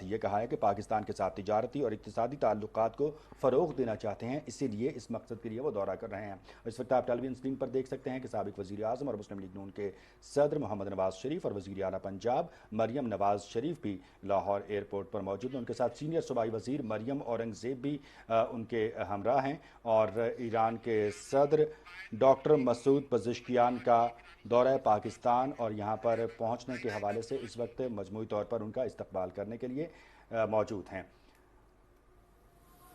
یہ کہا ہے کہ پاکستان کے ساتھ تجارتی اور اقتصادی تعلقات کو فروغ دینا چاہتے ہیں، اسی لیے اس مقصد کے لیے وہ دورہ کر رہے ہیں۔ اس وقت آپ ٹیلی ویژن اسکرین پر دیکھ سکتے ہیں کہ سابق وزیر اعظم اور مسلم لیگ نون کے صدر محمد نواز شریف اور وزیر اعلیٰ پنجاب مریم نواز شریف بھی لاہور ایئرپورٹ پر موجود ہیں۔ ان کے ساتھ سینئر صوبائی وزیر مریم اورنگزیب بھی ان کے ہمراہ ہیں، اور ایران کے صدر ڈاکٹر مسعود پزشکیان کا دورہ پاکستان اور یہاں پر پہنچنے کے حوالے سے اس وقت مجموعی طور پر ان کا استقبال کرنے کے لیے موجود ہیں۔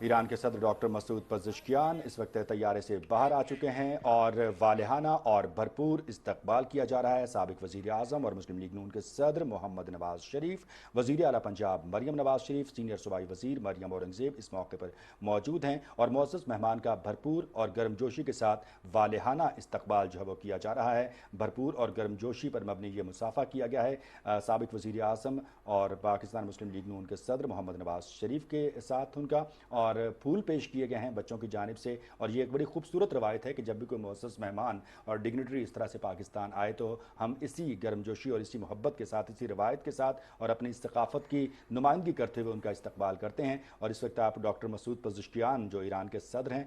ایران کے صدر ڈاکٹر مسعود پزشکیان اس وقت طیارے سے باہر آ چکے ہیں اور والہانہ اور بھرپور استقبال کیا جا رہا ہے۔ سابق وزیر اعظم اور مسلم لیگ نون کے صدر محمد نواز شریف، وزیر اعلیٰ پنجاب مریم نواز شریف، سینئر صوبائی وزیر مریم اورنگزیب اس موقع پر موجود ہیں، اور معزز مہمان کا بھرپور اور گرمجوشی کے ساتھ والہانہ استقبال جو ہے وہ کیا جا رہا ہے۔ بھرپور اور گرمجوشی پر مبنی یہ مصافحہ کیا گیا ہے سابق وزیر اعظم اور پاکستان مسلم لیگ نون کے صدر محمد نواز شریف کے ساتھ ان کا، اور پھول پیش کیے گئے ہیں بچوں کی جانب سے۔ اور یہ ایک بڑی خوبصورت روایت ہے کہ جب بھی کوئی معزز مہمان اور ڈگنیٹری اس طرح سے پاکستان آئے تو ہم اسی گرمجوشی اور اسی محبت کے ساتھ، اسی روایت کے ساتھ اور اپنی اس ثقافت کی نمائندگی کرتے ہوئے ان کا استقبال کرتے ہیں۔ اور اس وقت آپ ڈاکٹر مسعود پزشکیان جو ایران کے صدر ہیں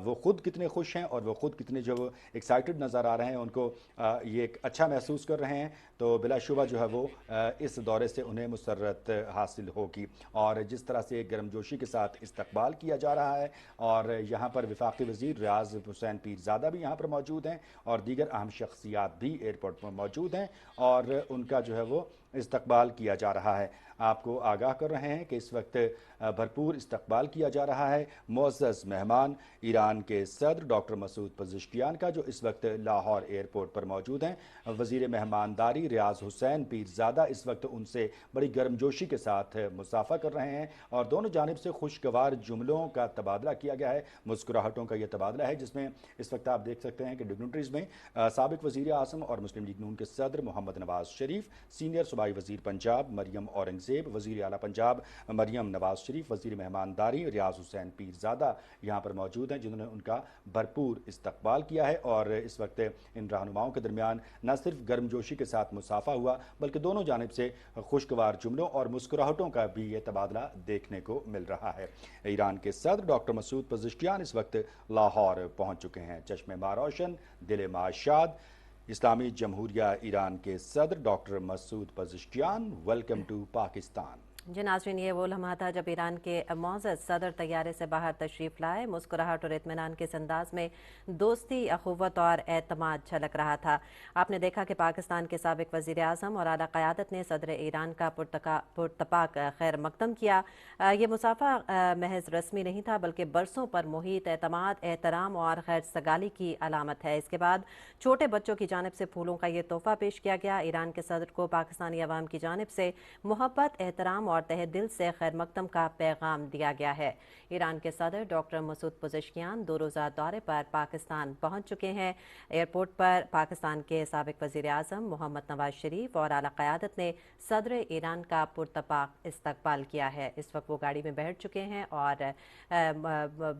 وہ خود کتنے خوش ہیں اور وہ خود کتنے جو ایکسائٹڈ نظر آ رہے ہیں، ان کو یہ ایک اچھا محسوس کر رہے ہیں، تو بلا شبہ جو ہے وہ اس دورے سے انہیں مسرت حاصل ہوگی۔ اور جس طرح سے گرمجوشی کے ساتھ استقبال کیا جا رہا ہے، اور یہاں پر وفاقی وزیر ریاض حسین پیرزادہ بھی یہاں پر موجود ہیں اور دیگر اہم شخصیات بھی ایئرپورٹ پر موجود ہیں، اور ان کا جو ہے وہ استقبال کیا جا رہا ہے۔ آپ کو آگاہ کر رہے ہیں کہ اس وقت بھرپور استقبال کیا جا رہا ہے معزز مہمان ایران کے صدر ڈاکٹر مسعود پزشکیان کا، جو اس وقت لاہور ایئرپورٹ پر موجود ہیں۔ وزیر مہمانداری ریاض حسین پیرزادہ اس وقت ان سے بڑی گرمجوشی کے ساتھ مصافحہ کر رہے ہیں، اور دونوں جانب سے خوشگوار جملوں کا تبادلہ کیا گیا ہے، مسکراہٹوں کا یہ تبادلہ ہے، جس میں اس وقت آپ دیکھ سکتے ہیں کہ ڈگنیٹریز میں سابق وزیر اعظم اور مسلم لیگ نون کے صدر محمد نواز شریف، سینئر صوبائی وزیر پنجاب مریم اورنگزیب، وزیر اعلیٰ پنجاب مریم نواز شریف، وزیر مہمانداری ریاض حسین پیرزادہ یہاں پر موجود ہیں، جنہوں نے ان کا بھرپور استقبال کیا ہے۔ اور اس وقت ان رہنماؤں کے درمیان نہ صرف گرمجوشی کے ساتھ مصافحہ ہوا، بلکہ دونوں جانب سے خوشگوار جملوں اور مسکراہٹوں کا بھی یہ تبادلہ دیکھنے کو مل رہا ہے۔ ایران کے صدر ڈاکٹر مسعود پزشکیان اس وقت لاہور پہنچ چکے ہیں۔ چشم ماں روشن، دل ماں شاد، اسلامی جمہوریہ ایران کے صدر doctor Masoud Pezeshkian, welcome to Pakistan. جی ناظرین، یہ وہ لمحہ تھا جب ایران کے معزز صدر طیارے سے باہر تشریف لائے۔ مسکراہٹ اور اطمینان کے انداز میں دوستی، اخوت اور اعتماد جھلک رہا تھا۔ آپ نے دیکھا کہ پاکستان کے سابق وزیر اعظم اور اعلیٰ قیادت نے صدر ایران کا پرتپاک خیر مقدم کیا۔ یہ مسافہ محض رسمی نہیں تھا، بلکہ برسوں پر محیط اعتماد، احترام اور خیر سگالی کی علامت ہے۔ اس کے بعد چھوٹے بچوں کی جانب سے پھولوں کا یہ تحفہ پیش کیا گیا۔ ایران کے صدر کو پاکستانی عوام کی جانب سے محبت، احترام اور تہہ دل سے خیر مقدم کا پیغام دیا گیا ہے۔ ایران کے صدر ڈاکٹر مسعود پزشکیان 2 روزہ دورے پر پاکستان پہنچ چکے ہیں۔ ایئرپورٹ پر پاکستان کے سابق وزیر اعظم محمد نواز شریف اور اعلیٰ قیادت نے صدر ایران کا پرتپاک استقبال کیا ہے۔ اس وقت وہ گاڑی میں بیٹھ چکے ہیں اور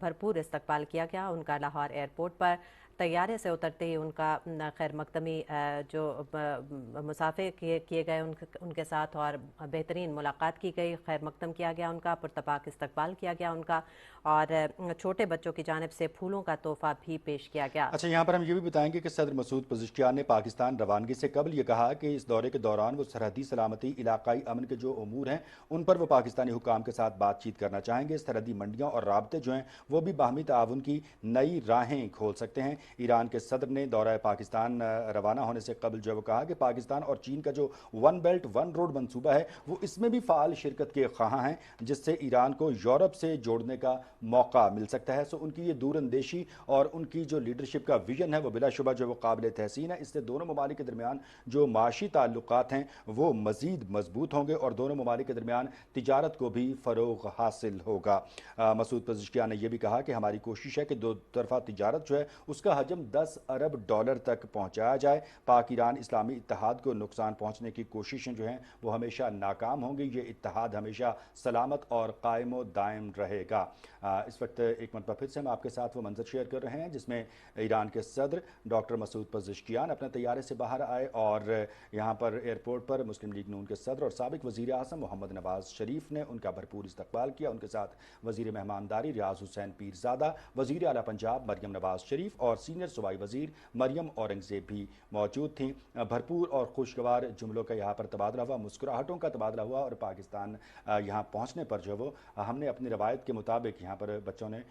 بھرپور استقبال کیا گیا ان کا لاہور ایئرپورٹ پر۔ طیارے سے اترتے ہی ان کا خیر مقدمی جو مسافے کیے گئے ان کے ساتھ، اور بہترین ملاقات کی گئی، خیر مقدم کیا گیا ان کا، پرتپاک استقبال کیا گیا ان کا، اور چھوٹے بچوں کی جانب سے پھولوں کا تحفہ بھی پیش کیا گیا۔ اچھا، یہاں پر ہم یہ بھی بتائیں گے کہ صدر مسعود پزشکیان نے پاکستان روانگی سے قبل یہ کہا کہ اس دورے کے دوران وہ سرحدی سلامتی، علاقائی امن کے جو امور ہیں ان پر وہ پاکستانی حکام کے ساتھ بات چیت کرنا چاہیں گے۔ سرحدی منڈیاں اور رابطے جو ہیں وہ بھی باہمی تعاون کی نئی راہیں کھول سکتے ہیں۔ ایران کے صدر نے دورہ پاکستان روانہ ہونے سے قبل جو وہ کہا کہ پاکستان اور چین کا جو ون بیلٹ ون روڈ منصوبہ ہے وہ اس میں بھی فعال شرکت کے خواہاں ہیں، جس سے ایران کو یورپ سے جوڑنے کا موقع مل سکتا ہے۔ سو ان کی یہ دور اندیشی اور ان کی جو لیڈرشپ کا ویژن ہے وہ بلا شبہ جو وہ قابل تحسین ہے۔ اس سے دونوں ممالک کے درمیان جو معاشی تعلقات ہیں وہ مزید مضبوط ہوں گے اور دونوں ممالک کے درمیان تجارت کو بھی فروغ حاصل ہوگا۔ مسعود پزشکیان نے یہ بھی کہا کہ ہماری کوشش ہے کہ دو طرفہ تجارت جو ہے اس کا का हजम 10 अरब डॉलर तक पहुंचाया जाए। पाक ईरान इस्लामी इत्तेहाद को नुकसान पहुंचने की कोशिशें जो हैं वो हमेशा नाकाम होंगी। ये इत्तेहाद हमेशा सलामत और कायम दायम रहेगा। इस वक्त एक मरतबा फिर से हम आपके साथ वो मंजर शेयर कर रहे हैं जिसमें ईरान के सदर डॉक्टर मसूद पज़ेश्कियान अपने तैयारे से बाहर आए और यहाँ पर एयरपोर्ट पर मुस्लिम लीग नून के सदर और साबिक वज़ीर आज़म मोहम्मद नवाज शरीफ ने उनका भरपूर इस्तकबाल किया। उनके साथ वज़ीर मेहमानदारी रियाज हुसैन पीरज़ादा, वज़ीर आला पंजाब मरियम नवाज शरीफ और सीनियर सूबाई वज़ीर मरियम औरंगज़ेब भी मौजूद थीं। भरपूर और खुशगवार जुमलों का यहाँ पर तबादला हुआ, मुस्कुराहटों का तबादला हुआ और पाकिस्तान यहाँ पहुँचने पर जो वो हमने अपनी रवायत के मुताबिक यहाँ पर बच्चों ने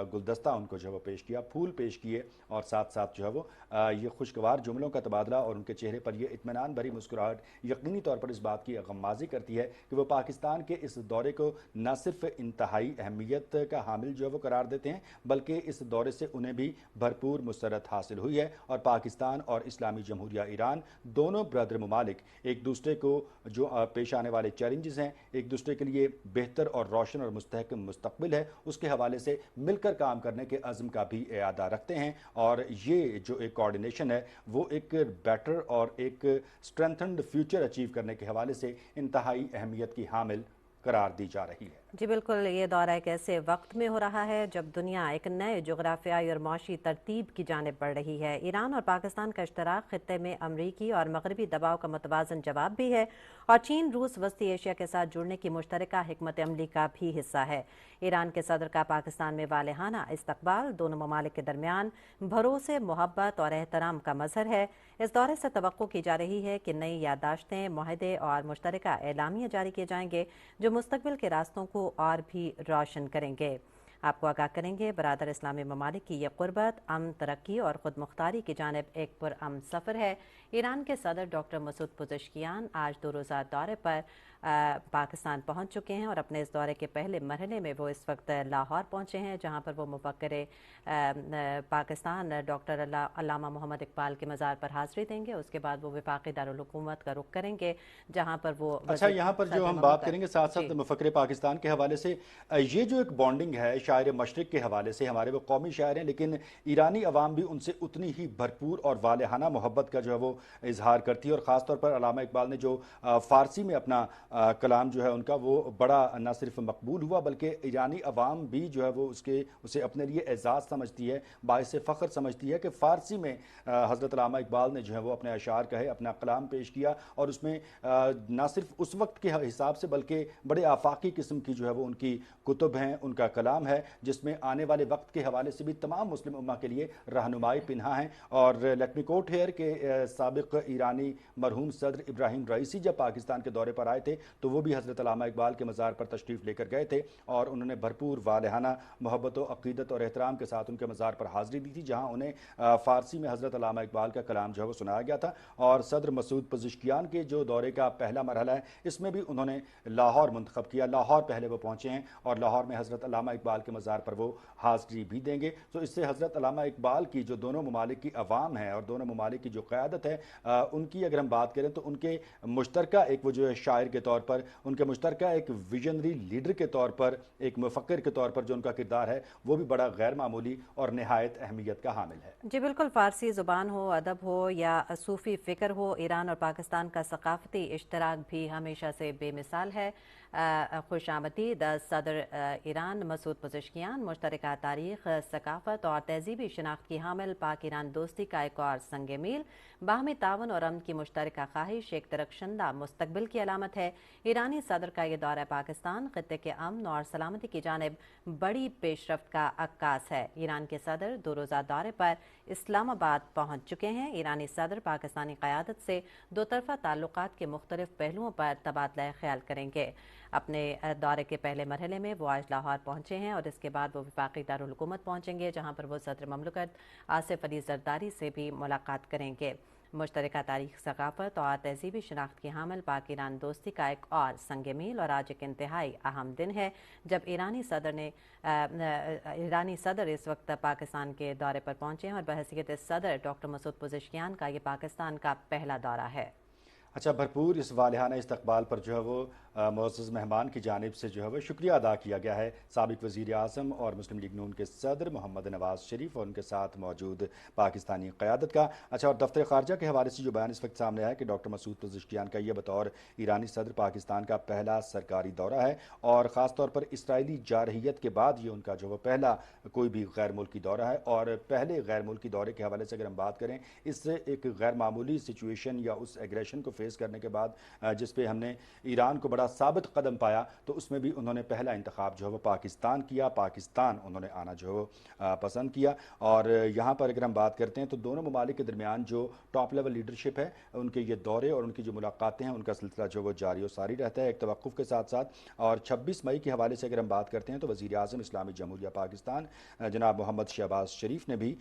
गुलदस्ता उनको जो वो पेश किया, फूल पेश किए और साथ साथ जो है वो ये खुशगवार जुमलों का तबादला और उनके चेहरे पर ये इत्मीनान भरी मुस्कुराहट यकीनी तौर पर इस बात की गम्माज़ी करती है कि वो पाकिस्तान के इस दौरे को न सिर्फ इंतहाई अहमियत का हामिल जो है वो करार देते हैं बल्कि इस दौरे से उन्हें भी भरपूर मुसरत हासिल हुई है और पाकिस्तान और इस्लामी जमहूरिया ईरान दोनों ब्रदर ममालिक एक दूसरे को जो पेश आने वाले चैलेंजेस हैं, एक दूसरे के लिए बेहतर और रोशन और मुस्तहकम मुस्तकबिल है, उसके हवाले से मिलकर काम करने के अज़्म का भी इरादा रखते हैं। और ये जो एक कोऑर्डिनेशन है वो एक बेटर और एक स्ट्रेंथन्ड फ्यूचर अचीव करने के हवाले से इंतहाई अहमियत की हामिल करार दी जा रही है। जी बिल्कुल, ये दौरा एक ऐसे वक्त में हो रहा है जब दुनिया एक नए जोग्राफियाई और मौशी तरतीब की जानिब बढ़ रही है। ईरान और पाकिस्तान का इश्तराक खित्ते में अमरीकी और मगरबी दबाव का मुतवाज़न जवाब भी है और चीन रूस वस्ती एशिया के साथ जुड़ने की मुश्तरका हिकमत अमली का भी हिस्सा है। ईरान के सदर का पाकिस्तान में वालेहाना इस्तकबाल दोनों ममालिक के दरमियान भरोसे, मोहब्बत और एहतराम का मजहर है। इस दौरे से तवक्को की जा रही है कि नई याददाश्तें, मुआहदे और मुश्तरका एलामिया जारी किए जाएंगे जो मुस्तकबिल के रास्तों को और भी रोशन करेंगे। आपको आगाह करेंगे, बरादर इस्लामी ममालिक की यह कुर्बत, अमन, तरक्की और खुद मुख्तारी की जानिब एक पुरअमन सफ़र है। ईरान के सदर डॉक्टर मसूद पज़ेश्कियान आज 2 रोज़ा दौरे पर पाकिस्तान पहुंच चुके हैं और अपने इस दौरे के पहले मरहले में वो इस वक्त लाहौर पहुंचे हैं जहां पर वो मुफक्किर पाकिस्तान डॉक्टर अल्लामा मोहम्मद इकबाल के मज़ार पर हाज़िरी देंगे। उसके बाद वो वफाकी दारुल हुकूमत का रुख करेंगे जहां पर वो अच्छा, यहाँ पर जो हम बात करेंगे साथ साथ मुफक्किर पाकिस्तान के हवाले से ये जो एक बॉन्डिंग है शायर मशरिक के हवाले से, हमारे वो कौमी शायर हैं लेकिन ईरानी अवाम भी उनसे उतनी ही भरपूर और वालेहाना मोहब्बत का जो है वो इजहार करती है और ख़ास तौर पर अल्लामा इकबाल ने जो फ़ारसी में अपना कलाम जो है उनका वो बड़ा न सिर्फ मकबूल हुआ बल्कि ईरानी अवाम भी जो है वो उसे अपने लिए एजाज़ समझती है, बाइस फ़ख्र समझती है कि फ़ारसी में हज़रत अल्लामा इकबाल ने जो है वो अपने अशार कहे, अपना कलाम पेश किया और उसमें न सिर्फ उस वक्त के हिसाब से बल्कि बड़े आफाकी किस्म की जो है वो उनकी कुतुब हैं, उनका कलाम है जिसमें आने वाले वक्त के हवाले से भी तमाम मुस्लिम उम्मा के लिए रहनुमाई पिन्हा है। और लेट मी कोट हियर के साबिक ईरानी मरहूम सदर इब्राहिम रईसी जब पाकिस्तान के दौरे पर आए थे तो वो भी हज़रत अल्लामा इकबाल के मज़ार पर तशरीफ़ लेकर गए थे और उन्होंने भरपूर वालेहाना मोहब्बत व अक़ीदत और एहतराम के साथ उनके मज़ार पर हाज़िरी दी थी जहाँ उन्हें फ़ारसी में हज़रत अल्लामा इकबाल का कलाम जो है वो सुनाया गया था। और सदर मसूद पज़ेश्कियान के जो दौरे का पहला मरहला है इसमें भी उन्होंने लाहौर मुंतखब किया, लाहौर पहले वो पहुँचे हैं और लाहौर में हज़रत अल्लामा इकबाल के मज़ार पर वो हाज़िरी भी देंगे। तो इससे हज़रत अल्लामा इकबाल की जो दोनों ममालिक की अवाम है और दोनों ममालिक की जो क़यादत है उनकी अगर हम बात करें तो उनके मुश्तरका एक वो जो है शायर के तौर पर, उनके मुश्तरका एक विजनरी लीडर के तौर पर, एक मुफक्किर के तौर पर जो उनका किरदार है वो भी बड़ा गैर मामूली और नहायत अहमियत का हामिल है। जी बिल्कुल, फ़ारसी ज़ुबान हो, अदब हो या सूफ़ी फ़िक्र हो, ईरान और पाकिस्तान का सकाफ़ती इश्तराक भी हमेशा से बेमिसाल है। खुश आमदीद सदर ईरान मसूद पज़ेश्कियान मुश्तरका तारीख़, सकाफ़त और तहज़ीबी शनाख्त की हामिल पाक ईरान दोस्ती का एक और संग मील, बाहमी तावन और अमन की मुश्तरका ख्वाहिश एक तरक्शंदा मुस्तकबिल की अलामत है। ईरानी सदर का ये दौरा पाकिस्तान खित्ते के अमन और सलामती की जानिब बड़ी पेशरफ्त का अक्कास है। ईरान के सदर 2 रोज़ा दौरे पर इस्लामाबाद पहुँच चुके हैं। ईरानी सदर पाकिस्तानी क़यादत से दो तरफ़ा ताल्लुकात के मुख्तलिफ पहलुओं पर तबादला ख्याल करेंगे। अपने दौरे के पहले मरहले में वो आज लाहौर पहुँचे हैं और इसके बाद वो वफाकी दारुल हुकूमत पहुँचेंगे जहाँ पर वो सदर ममलकत आसिफ अली ज़रदारी से भी मुलाकात करेंगे। मुश्तरका तारीख, सकाफ़त और तहज़ीबी शनाख्त की हामिल पाक ईरान दोस्ती का एक और संग मील और आज एक इंतहाई अहम दिन है जब ईरानी सदर इस वक्त पाकिस्तान के दौरे पर पहुँचे हैं और बहसीयत सदर डॉक्टर मसूद पज़ेश्कियान का ये पाकिस्तान का पहला दौरा है। अच्छा, भरपूर इस वालेहाना इस्तकबाल पर जो है वो मुअज़्ज़ज़ मेहमान की जानिब से जो है वो शुक्रिया अदा किया गया है साबिक़ वज़ीर आज़म और मुस्लिम लीग नून के सदर मोहम्मद नवाज़ शरीफ और उनके साथ मौजूद पाकिस्तानी क़यादत का। अच्छा, और दफ्तर ख़ारजा के हवाले से जो बयान इस वक्त सामने आया है कि डॉक्टर मसूद पज़ेश्कियान का ये बतौर ईरानी सदर पाकिस्तान का पहला सरकारी दौरा है और ख़ास तौर पर इसराइली जारहियत के बाद ये उनका जो वो पहला कोई भी गैर मुल्की दौरा है। और पहले गैर मुल्की दौरे के हवाले से अगर हम बात करें, इससे एक गैर मामूली सिचुएशन या उस एग्रेशन को फेस करने के बाद जिस पे हमने ईरान को बड़ा साबित कदम पाया, तो उसमें भी उन्होंने पहला इंतखाब जो है वो पाकिस्तान किया, पाकिस्तान उन्होंने आना जो है पसंद किया। और यहाँ पर अगर हम बात करते हैं तो दोनों ममालिक के दरमियान जो टॉप लेवल लीडरशिप है, उनके ये दौरे और उनकी जो मुलाकातें हैं, उनका सिलसिला जो वो जारी और सारी रहता है एक तवक्कुफ़ के साथ साथ। और 26 मई के हवाले से अगर हम बात करते हैं तो वज़ीर आज़म इस्लामी जमहूरिया पाकिस्तान जनाब मोहम्मद शहबाज शरीफ ने भी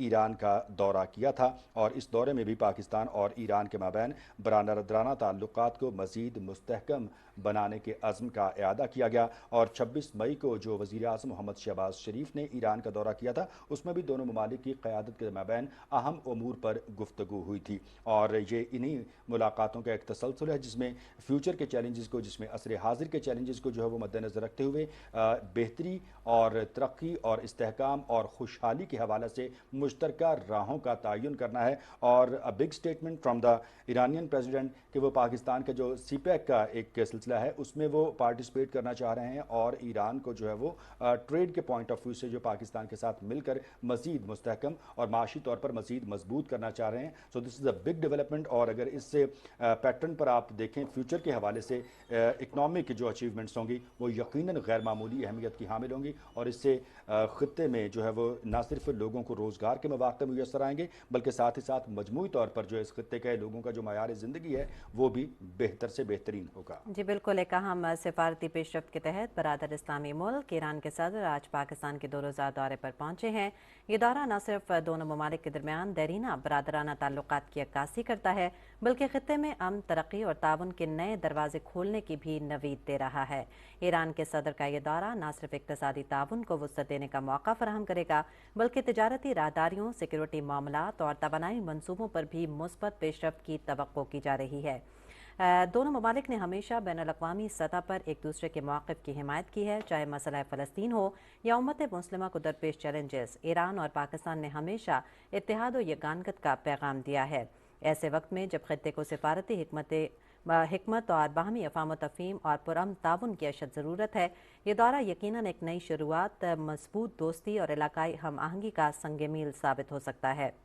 ईरान का दौरा किया था और इस दौरे में भी पाकिस्तान और ईरान के माबैन बरादराना ताल्लुकात को मज़ीद मुस्तहकम बनाने के अज़्म का इआदा किया गया। और 26 मई को जो वज़ीर आज़म मोहम्मद शहबाज शरीफ ने ईरान का दौरा किया था, उसमें भी दोनों ममालिक की क़यादत के माबैन अहम उमूर पर गुफ्तगू हुई थी। और ये इन्हीं मुलाकातों का एक तसलसल है जिसमें फ्यूचर के चैलेंजेस को, जिसमें असर हाजिर के चैलेंजेस को जो है वो मद्देनज़र रखते हुए बेहतरी और तरक्की और इस्तेहकाम और खुशहाली के हवाले से मुश्तरका राहों का तयन करना है। और a big statement from the Iranian president कि वो पाकिस्तान का जो सीपैक का एक सिलसिला है उसमें वो पार्टिसिपेट करना चाह रहे हैं और ईरान को जो है वो ट्रेड के पॉइंट ऑफ व्यू से जो पाकिस्तान के साथ मिलकर मज़ीद मुस्तहकम और माशी तौर पर मज़ीद मजबूत करना चाह रहे हैं। So this is a big development. और अगर इससे पैटर्न पर आप देखें फ्यूचर के हवाले से इकनॉमिक जो अचीवमेंट्स होंगी वो यकीनन गैर मामूली अहमियत की हामिल होंगी और इससे ख़ित्ते में जो है वो ना सिर्फ लोगों को रोज़गार के मौक़े मुयस्सर आएंगे बल्कि साथ ही साथ मजमूई तौर पर जो इस खित्ते के लोगों का जो मयार ज़िंदगी है वो भी बेहतर से बेहतरीन होगा। जी बिल्कुल, एक अहम सिफारती पेशरफ्त के तहत बरादर इस्लामी मुल्क ईरान के सदर आज पाकिस्तान के 2 रोज़ा दौरे पर पहुंचे हैं। ये दौरा न सिर्फ दोनों ममालिक के दरमियान देरीना बरादराना ताल्लुकात की अक्कासी करता है बल्कि खित्ते में अमन, तरक्की और ताउन के नए दरवाजे खोलने की भी नवीद दे रहा है। ईरान के सदर का ये दौरा न सिर्फ इक़्तिसादी ताउन को वुसअत देने का मौका फराहम करेगा बल्कि तिजारती राहदारियों, सिक्योरिटी मामलात और तवानाई मंसूबों पर भी मुस्बत पेशरफ्त की तवक्को की जा रही है। दोनों ममालिक ने हमेशा बैनुल-अक़वामी सतह पर एक दूसरे के मौक़िफ़ की हिमायत की है, चाहे मसला फ़लस्तीन हो या उम्मत मुस्लिमा को दरपेश चैलेंजेस। ईरान और पाकिस्तान ने हमेशा इत्तेहाद और यगानगत का पैगाम दिया है। ऐसे वक्त में जब खित्ते को सिफारती हिकमत और बाहमी अफ़ाम तफ़हीम और पुरअमन ताउन की अशद ज़रूरत है। ये दौरा यकीनन एक नई शुरुआत, मजबूत दोस्ती और इलाकाई हम आहंगी का संग मील साबित हो सकता है।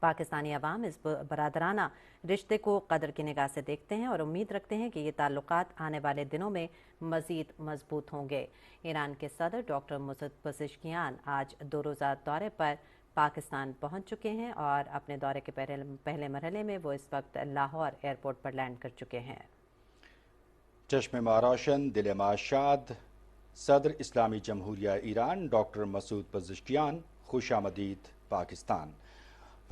पाकिस्तानी अवाम इस बरादराना रिश्ते को कदर की निगाह से देखते हैं और उम्मीद रखते हैं कि ये ताल्लुकात आने वाले दिनों में मज़ीद मजबूत होंगे। ईरान के सदर डॉक्टर मसूद पज़ेश्कियान आज 2 रोज़ा दौरे पर पाकिस्तान पहुंच चुके हैं और अपने दौरे के पहले मरहले में वो इस वक्त लाहौर एयरपोर्ट पर लैंड कर चुके हैं। चश्मे मारोशन, दिल माशाद, सदर इस्लामी जमहूरिया ईरान डॉक्टर मसूद पज़ेश्कियान खुशामदीद पाकिस्तान।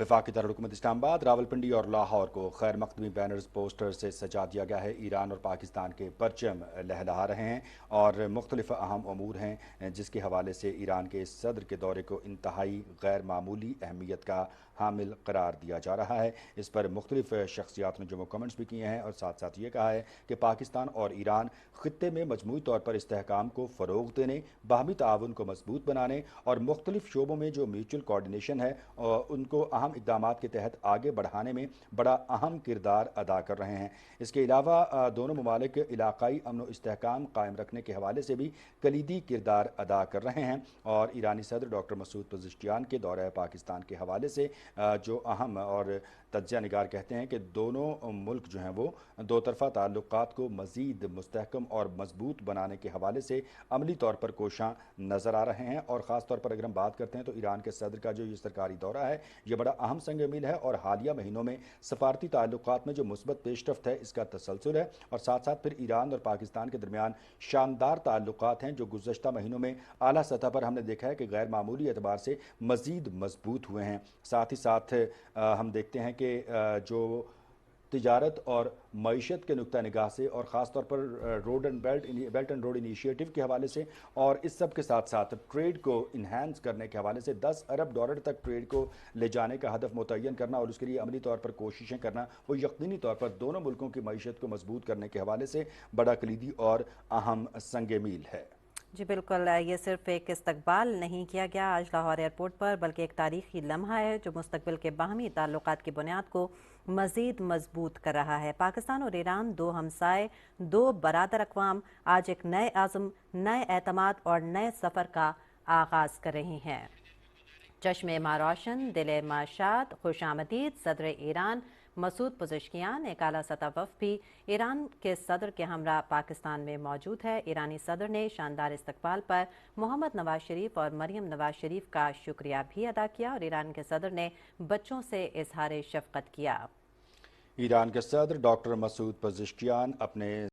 वफाकी दारुल-हुकूमत इस्लामाबाद, रावलपिंडी और लाहौर को खैर मकदमी बैनर्स, पोस्टर से सजा दिया गया है। ईरान और पाकिस्तान के परचम लहलहा रहे हैं और मुख्तलिफ अहम अमूर हैं जिसके हवाले से ईरान के सदर के दौरे को इंतहाई गैर मामूली अहमियत का हामिल करार दिया जा रहा है। इस पर मुख्तलिफ शख्सियात ने जो कमेंट्स भी किए हैं और साथ साथ ये कहा है कि पाकिस्तान और ईरान खित्ते में मजमूई तौर पर इस्तेहकाम को फ़रोग़ देने, बाहमी ताउन को मजबूत बनाने और मुख्तलिफ शोबों में जो म्यूचुअल कोऑर्डिनेशन है उनको अहम इक़दामात के तहत आगे बढ़ाने में बड़ा अहम किरदार अदा कर रहे हैं। इसके अलावा दोनों ममालिक इलाकाई अमन व इस्तेहकाम कायम रखने के हवाले से भी कलीदी किरदार अदा कर रहे हैं। और ईरानी सदर डॉक्टर मसूद पज़ेश्कियान के दौरे पाकिस्तान के हवाले से जो अहम और तज्ज़िया निगार कहते हैं कि दोनों मुल्क जो हैं वो दो तरफ़ा ताल्लुकात को मज़ीद मुस्तहकम और मजबूत बनाने के हवाले से अमली तौर पर कोशां नज़र आ रहे हैं। और ख़ास तौर पर अगर हम बात करते हैं तो ईरान के सदर का जो ये सरकारी दौरा है ये बड़ा अहम संग मील है और हालिया महीनों में सफारती ताल्लुकात में जो मुस्बत पेशरफ्त है इसका तसलसल है। और साथ साथ फिर ईरान और पाकिस्तान के दरमियान शानदार ताल्लुकात हैं जो गुज़श्ता महीनों में आला सतह पर हमने देखा है कि गैर मामूली एतबार से मज़ीद मजबूत हुए हैं। साथ ही साथ हम देखते हैं कि जो تجارت اور معیشت کے نقطہ نگاہ سے اور خاص طور پر بیلٹ اینڈ روڈ انیشیٹو کے حوالے سے اور اس سب کے ساتھ ساتھ ٹریڈ کو انہینس کرنے کے حوالے سے $10 ارب تک ٹریڈ کو لے جانے کا ہدف متعین کرنا اور اس کے لیے عملی طور پر کوششیں کرنا وہ یقینی طور پر دونوں ملکوں کی معیشت کو مضبوط کرنے کے حوالے سے بڑا کلیدی اور اہم سنگ میل ہے۔ جی بالکل، یہ صرف ایک استقبال نہیں کیا گیا آج لاہور ایئرپورٹ پر، بلکہ ایک تاریخی لمحہ ہے جو مستقبل کے باہمی تعلقات کی بنیاد کو مزید مضبوط کر رہا ہے۔ پاکستان اور ایران دو ہمسائے، دو برادر اقوام آج ایک نئے عزم، نئے اعتماد اور نئے سفر کا آغاز کر رہے ہیں۔ چشم ماں روشن، دل ماں شاد، خوش آمدید۔ صدر ایران مسعود پزشکیان ایک اعلیٰ سطح وفد بھی ایران کے صدر کے ہمراہ پاکستان میں موجود ہے۔ ایرانی صدر نے شاندار استقبال پر محمد نواز شریف اور مریم نواز شریف کا شکریہ بھی ادا کیا اور ایران کے صدر نے بچوں سے اظہار شفقت کیا۔ ایران کے صدر ڈاکٹر مسعود پزشکیان اپنے